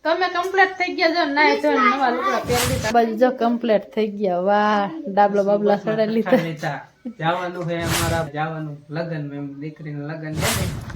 તમે કમ્પ્લીટ થઈ ગયા જો ના તો નવા લુગડા પહેરી લીધા બાજુ જો કમ્પ્લીટ થઈ ગયા વાહ ડાબલા બાબલા સડે લીધા જવાનું છે અમારા જવાનું લગન એમ દીકરીનું લગન છે ને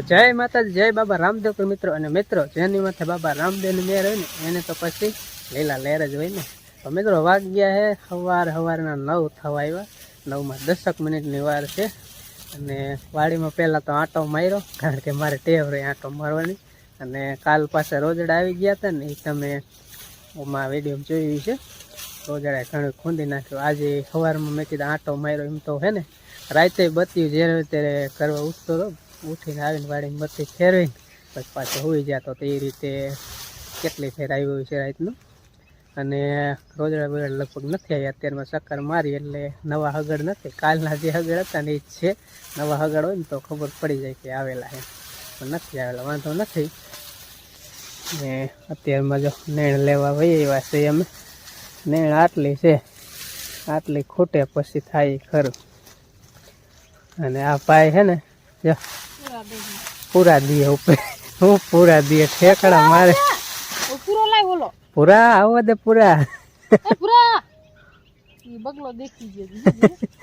જય માતાજી જય બાબા રામદેવ મિત્રો અને મિત્રો જેની માથે બાબા રામદેવની મેર હોય ને એને તો પછી લીલા લહેર જ હોય ને તો મિત્રો વાગ્યા છે સવારના 9 થવા આવ્યા 9 માં 10 મિનિટની વાર છે અને વાડીમાં પહેલાં તો આંટો માર્યો કારણ કે મારે ટેવ રહી આંટો મારવાની અને કાલ પાસે રોજડા આવી ગયા હતા ને એ તમે ઓમાં વિડીયો જોયું છે રોજડા ઘણું ખૂંદી નાખ્યું આજે સવારમાં મેં કીધું આંટો માર્યો એમ તો હે ને રાતે બત્યું જ્યારે ત્યારે કરવા ઉઠતો હતો ઉઠીને આવીને વાડીને બત્તી ફેરવીને પછી પાછો હોઈ જતો તો એ રીતે કેટલી ફેર આવ્યું છે રાતનું અને રોજડા બોજડા લગભગ નથી આવ્યા અત્યારમાં ચક્કર મારી એટલે નવા હગડ નથી કાલના જે હગડ હતા ને એ જ છે નવા હગડ હોય ને તો ખબર પડી જાય કે આવેલા છે પણ નથી આવેલા વાંધો નથી ને અત્યારમાં જો નેણ લેવા વહી આવ્યા છે અમે નેણ આટલી છે આટલી ખૂટે પછી થાય ખરું અને આ પાય છે ને જો પૂરા દીએ ઉપર હું પૂરા દીએ ઠેકડા મારે પૂરો લાય બોલો પૂરા આવો દે પૂરા પૂરા ઈ બગલો દેખી ગયો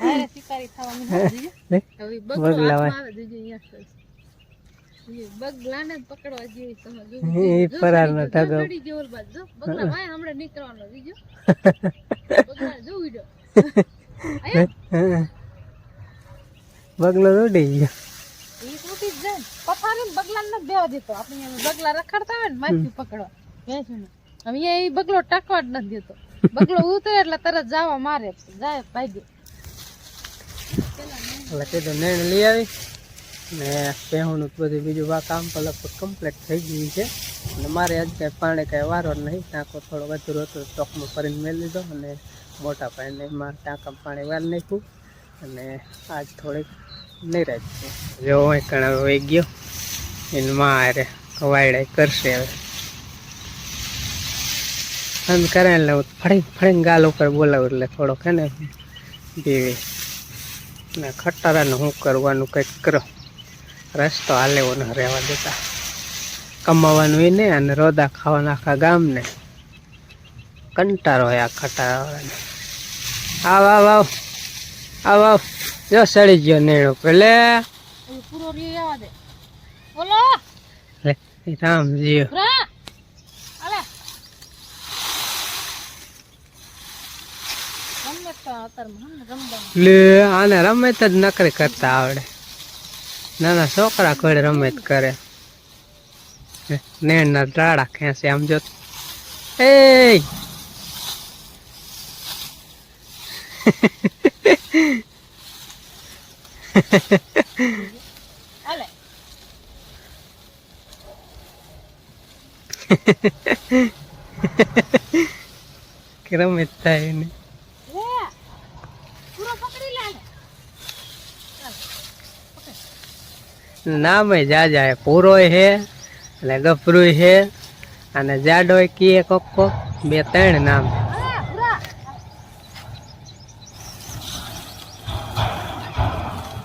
હારે શિકારી થવા માંડી હવે બગલો આવે દીજે અહીંયા બગલાને પકડવા જેવી તમે જો ઈ પરારનો ઢગો પડી જેવલ બાદ જો બગલા ભાઈ હમણે નીકળવાનો દીજો બગલા જો ઉડ્યો આયા બગલો ઉડી ગયો ઈ ઉડી જાય પથારીને બગલાને બેવા દેતો આપણે અહીંયા બગલા રખડતા હોય ને માથું પકડવા વેચું હવે એ બગલો ટકવા જ નથી દેતો બગલો ઉતરે એટલે તરત જાવા મારે જાય ભાગી એટલે કીધું નેણ લઈ આવી ને પહેવાનું બધું બીજું કામ પર લગભગ કમ્પ્લીટ થઈ ગયું છે અને મારે આજ કાંઈ પાણી કાંઈ વારો નહીં ટાંકો થોડો વધુ હતો ચોકમાં ફરીને મેળ લીધો અને મોટા પાણીને એમાં ટાંકામાં પાણી વાર નાખ્યું અને આજ થોડીક નિરાજ છે જો કણા વહી ગયો એને મારે વાયડા કરશે હવે અંધ કરે એટલે ફળીને ગાલ ઉપર બોલાવું એટલે થોડોક હે ને બીવી ને ખટારાને શું કરવાનું કંઈક કરો રસ્તો હાલેવો ન રહેવા દેતા કમાવાનું એ નહીં અને રોદા ખાવાના આખા ગામને કંટારો હોય આ ખટારાવાળાને આવ આવ આવ આવ આવ જો સડી ગયો નેણો પેલે પૂરો રી આવા દે બોલો લે રામજી અલે લે આને રમત જ નકરી કરતા આવડે નાના છોકરા કોઈ રમત કરે નેણ ના ડાળા ખેંચે આમ જો એ અલે કે રમત થાય ને નામ જાજા હે પૂરો હે એટલે ગભરું હે અને જાડો કીએ કોકો બે ત્રણ નામ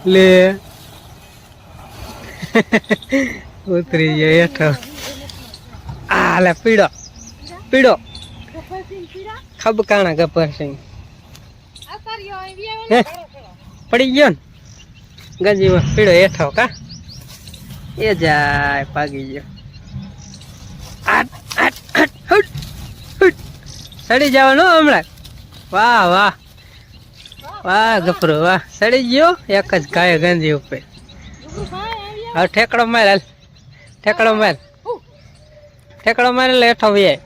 લે ઉતરી ગયો હેઠો આ લે પીડો પીડો ખબકાણા ગબ્બરસિંહ પડી ગયો ને ગંજીમાં પીડો હેઠો કા એ જાય પાગી ગયો સડી જવાનો હમણાં વાહ વાહ વાહ ગપરો વાહ સડી ગયો એક જ ગાય ગંજી ઉપર હવે ઠેકડો માર હાલ ઠેકડો માર એટલે હેઠો વ્યાય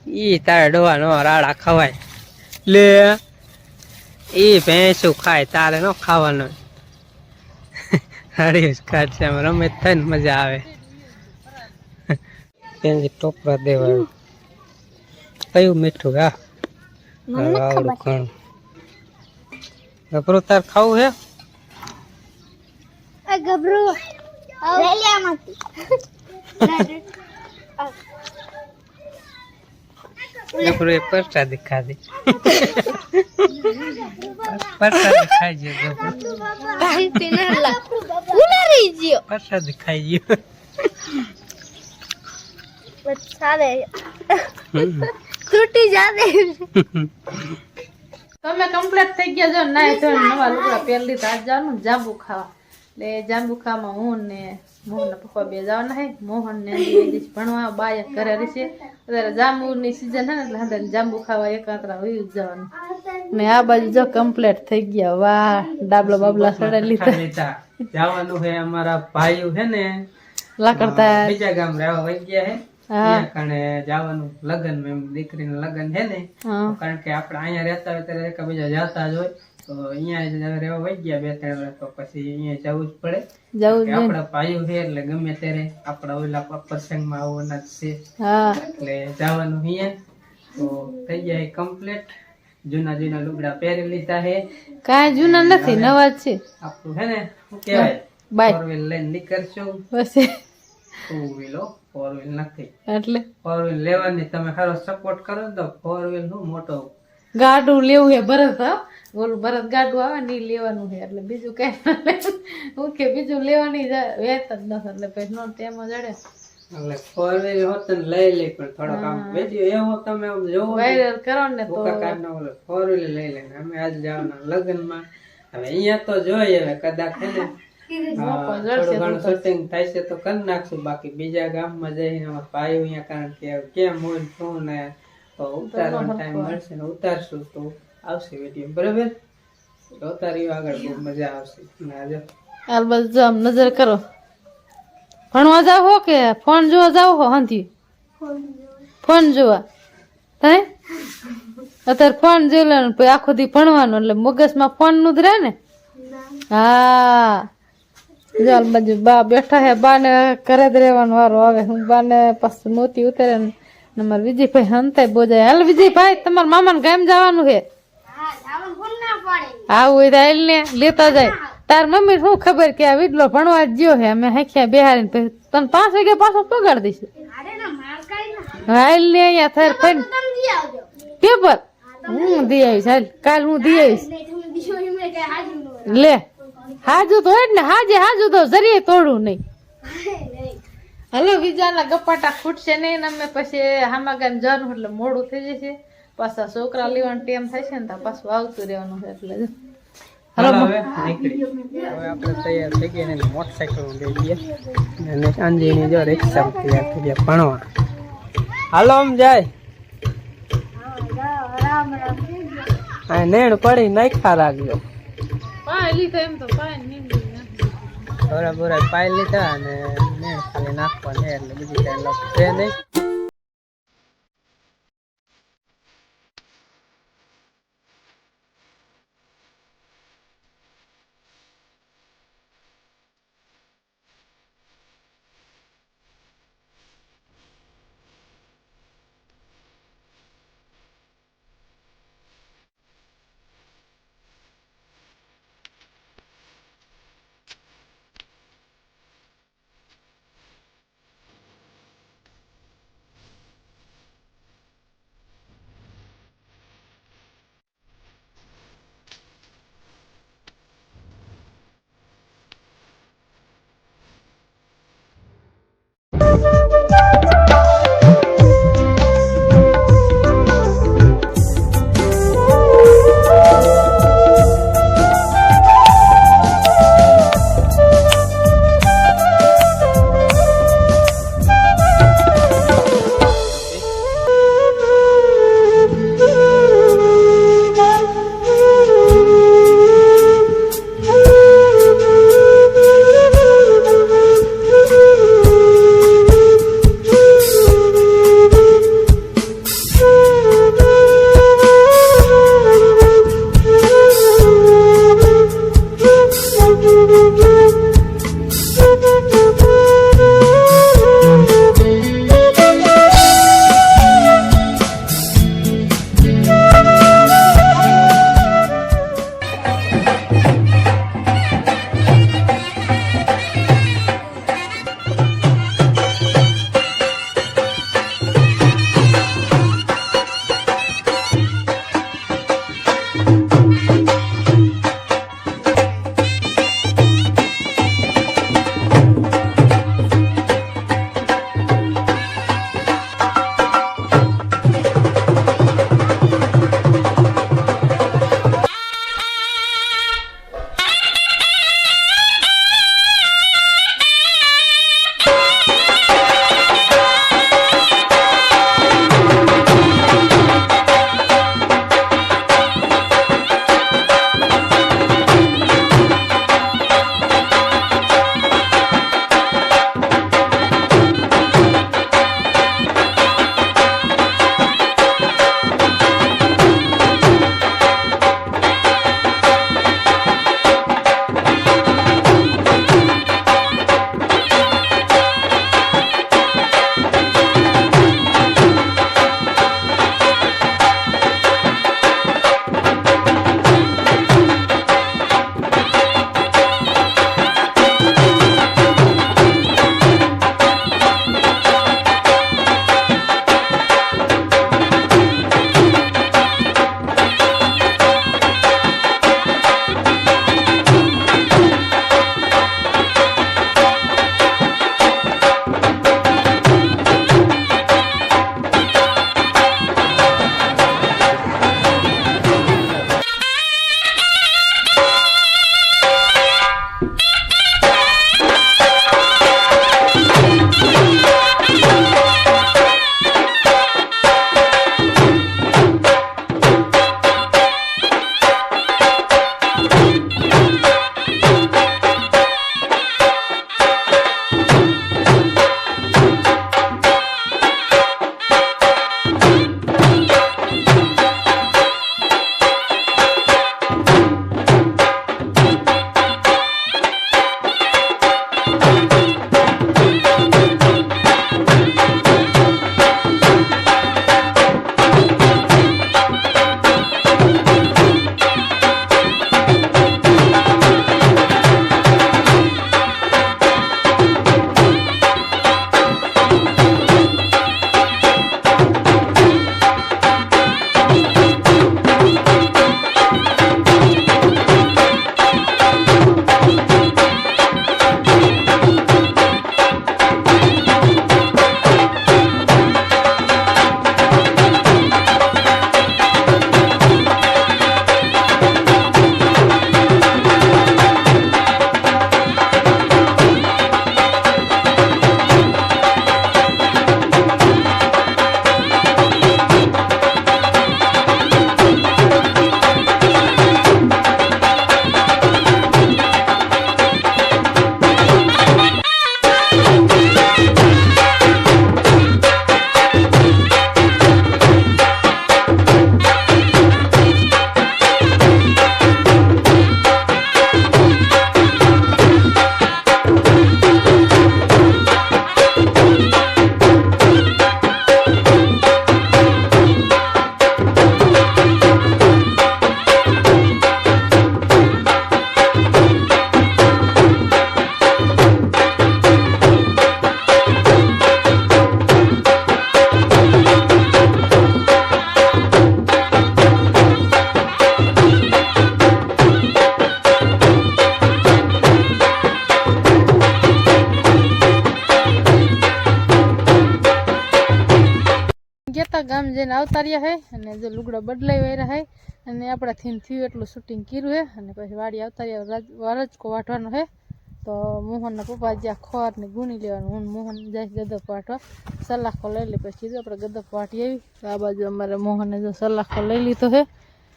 ઈ તારે ડોવાનો રાડા ખવાય લે ઈ ભેંસું ખાય તારે ન ખાવાનું હરીશ કાઢશે રમે થાય ને મજા આવે કેમ ટોપરા દેવા કયું મીઠું હા આવડું ઘણું ગભરું તાર ખાવું હે ગભરું ગભરું એ પ્રસાદી ખાધી પ્રસાદી ખાઈ ગયો ગભરું પ્રસાદી ખાઈ ગયો તૂટી જાને તમે કમ્પ્લીટ થઈ ગયા જો ના તો નવા લુગડા પહેરી લીધા આજ જવાનું જાંબુ ખાવા એટલે જાંબુ ખાવામાં હું ને મોહન ના પપ્પા બે જવાના હે મોહન ને ભણવા બાય ઘરે રહેશે અત્યારે જાંબુ ની સીઝન હે ને એટલે અંદર જાંબુ ખાવા એકાંતરા હોય જવાનું ને આ બાજુ જો કમ્પ્લીટ થઈ ગયા વાહ ડાબલા બાબલા સડે લીધા જવાનું હે અમારા ભાઈઓ હે ને લાકડતા બીજા ગામ રહેવા વઈ ગયા હે ત્યાં કણે જવાનું લગન એમ દીકરીનું લગન છે ને કારણ કે આપણે અહીંયા રહેતા હોય ત્યારે એકબીજા જતા જ હોય તો અહીંયા રહેવા વઈ ગયા 2-3 વર્ષ તો પછી અહીંયા જવું જ પડે આપણા ભાઈઓ છે એટલે ગમે ત્યારે આપણા ઓલા પ્રસંગમાં આવવાના જ છે એટલે જવાનું અહીંયા તો થઈ જાય કમ્પ્લીટ જૂના જૂના લુગડા પહેરી લીધા છે કાંઈ જૂના નથી નવા જ છે આપણું છે ને શું કહેવાય 4 લઈને નીકળશું બસ 2 વ્હીલો 4 વ્હીલ નથી એટલે 4 વ્હીલ લેવાની તમે ખરો સપોર્ટ કરો ને તો 4 વ્હીલ નું મોટો ગાડું લેવું હે ભરત ઓલું ભરત ગાડું આવે ને લેવાનું છે એટલે બીજું કઈ હું કે બીજું લેવાની વેત જ નથી એટલે પછી નો તેમાં જડે એટલે 4 વ્હીલ હોત ને લઈ લે પણ થોડોક આમ વેચ્યો એવો તમે આમ જોવો વાયરલ કરો ને તો કાઢનો ઓલો 4 વ્હીલ લઈ લે અમે આજ જવાના લગનમાં હવે અહીંયા તો જોઈએ હવે કદાચ છે ને થોડું ઘણું શૂટિંગ થાય છે તો કરી નાખશું બાકી બીજા ગામમાં જઈને અમારા ભાઈ અહીંયા કારણ કે કેમ હોય શું ને તો ઉતારવાનો ટાઈમ મળશે ને ઉતારશું તો આવશે વિડીયો બરાબર ઉતાર્યું આગળ બહુ મજા આવશે ને આજે હાલ બસ જો આમ નજર કરો ભણવા જાવ હો કે ફોન જોવા જાવ હો હાંધી ફોન જોવા હે અત્યારે ફોન જોઈ લે પછી આખો દી ભણવાનું એટલે મગજમાં ફોન નું જ રહે ને હા ચાલ બાજુ બા બેઠા હે બા ને કરે જ રહેવાનું વારો આવે હું બા ને પાછું મોતી ઉતારે ને મારા વિજયભાઈ હંતાય બોજાય હાલ વિજયભાઈ તમારા મામા ને ગામ જવાનું છે આવું હોય તો હાલ ને લેતા જાય તાર મમ્મી શું ખબર કે આ વિડલો ભણવા જ ગયો હે અમે હાખ્યા બેહારીને પછી તને 5 વાગે પાછો પગાડ દઈશું હાલ ને અહીંયા થર ફરી પેપર હું દી આવીશ હાલ કાલ હું દી આવીશ લે હાજુ તો હોય ને હાજુ તો જરીએ તોડું નહીં હલો બીજાના ગપાટા ખૂટશે નહીં અમે પછી હામા ગામ જવાનું એટલે મોડું થઈ જશે પાછા છોકરા લેવાનો ટાઈમ થાય છે ને તો પાછું આવતું રહેવાનું છે એટલે હવે આપણે તૈયાર થઈ ગયા ને મોટરસાઇકલ લઈ ગયા અને અંજીની જો રિક્ષા તૈયાર થઈ ગયા ભણવા હાલો આમ જાય આ નેણ પડી નાખા રાખજો બરાબર પાઈ લીધા અને નેણ ખાલી નાખવા ને એટલે બીજી કઈ લખ છે નહીં ગયા ગામ જઈને આવતા રહ્યા હે અને જો લુગડા બદલાઈ વાયરા હે અને આપણાથી થયું એટલું શૂટિંગ કર્યું હે અને પછી વાડી આવતા રહ્યા વરજકો વાટવાનો હે તો મોહનના પપ્પા જ્યાં ખોર ને ગુણી લેવાનું હું મોહન જાય ગદપ વાટવા સલાખો લઈ લે પછી કીધું આપણે ગદપ વાટી આવી તો આ બાજુ અમારે મોહને જો સલાખો લઈ લીધો હે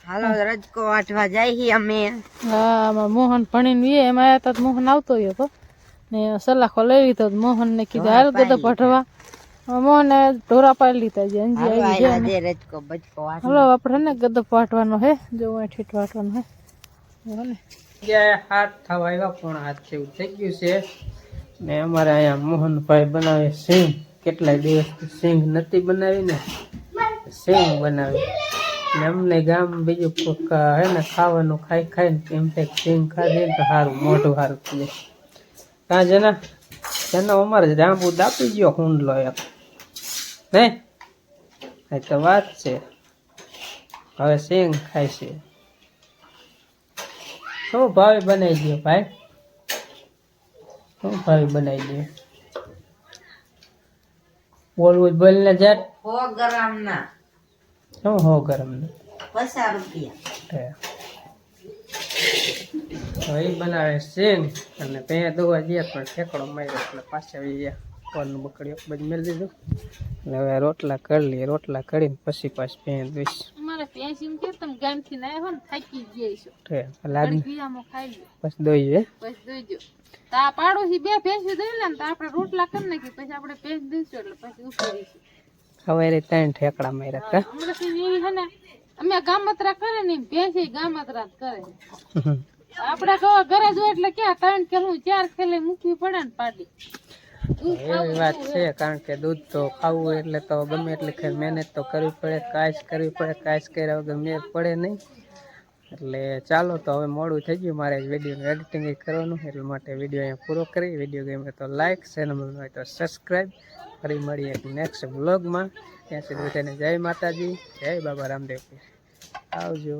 હાલો રજકો વાટવા જાય અમે હા આમાં મોહન ભણીને વીએ એમાં આવ્યા તો મોહન આવતો હતો ને સલાખો લઈ લીધો મોહન ને કીધું હાલ ગદપ વાટવા મોહને ઢોરા પાડી લીધા છે અંજી આવી છે આજે રજકો બચકો વાટ હલો આપણે ને ગદપ વાટવાનો હે જો ઠીઠ વાટવાનો હે ને હાથ થવા આવ્યા પણ હાથ જેવું થઈ ગયું છે ને અમારે અહીંયા મોહનભાઈ બનાવે સિંગ કેટલાય દિવસથી સિંગ નથી બનાવી ને સિંગ બનાવી ને અમને ગામ બીજું કોક હે ને ખાવાનું ખાઈ ખાઈને એમ થાય સિંગ ખાધી ને તો સારું મોઢું સારું થઈ જાય કાં જેના જેનો અમારે જાંબુ દાપી ગયો હુંડલો એક નહીં એ તો વાત છે હવે સિંગ ખાય છે શું ભાવી બનાવી દો ભાઈ શું ભાવી બનાવી દો બોલવું જ બોલ ને જાત 100 ગ્રામ ના શું હો ગરમ ને 50 રૂપિયા હવે એ બનાવે સિંગ અને ત્યાં દોવા ગયા પણ ઠેકડો માર્યો એટલે પાછા આવી ગયા કોલનું બકડીઓ બધું મેળ દીધું એટલે હવે રોટલા કરી લઈએ રોટલા કરીને પછી પાછું પેન દઈશ અમારે પેન્સિલ કે તમે ગામથી ના આવ્યો ને થાકી જઈશું લાગી પીવામાં ખાઈ લો પછી દોઈ પછી દઈજો તો આ પાડોશી બે ભેંસી દઈ લે ને તો આપણે રોટલા કરી નાખી પછી આપણે ભેંસ દઈશું એટલે પછી ઉપાડીશું હવે 3 ઠેકડા માર્યા કા હમણાં એવી છે ને અમે ગામતરા કરે ને ભેંસી ગામતરા જ કરે આપણે કહો ઘરે જો એટલે ક્યાં 3 કિલો 4 કિલો મૂકવી પડે ને પાડી એવી વાત છે કારણ કે દૂધ તો ખાવું એટલે તો ગમે એટલી મહેનત તો કરવી પડે કાશ કરવી પડે કાશ કર્યા વગર મેળ પડે નહીં એટલે ચાલો તો હવે મોડું થઈ ગયું મારે વિડીયોનું એડિટિંગ કરવાનું એટલા માટે વિડીયો અહીંયા પૂરો કરી વિડીયો ગમે તો લાઈક ચેનલ હોય તો સબસ્ક્રાઈબ ફરી મળીએ એક નેક્સ્ટ બ્લોગમાં ત્યાં સુધી બધાને જય માતાજી જય બાબા રામદેવ આવજો.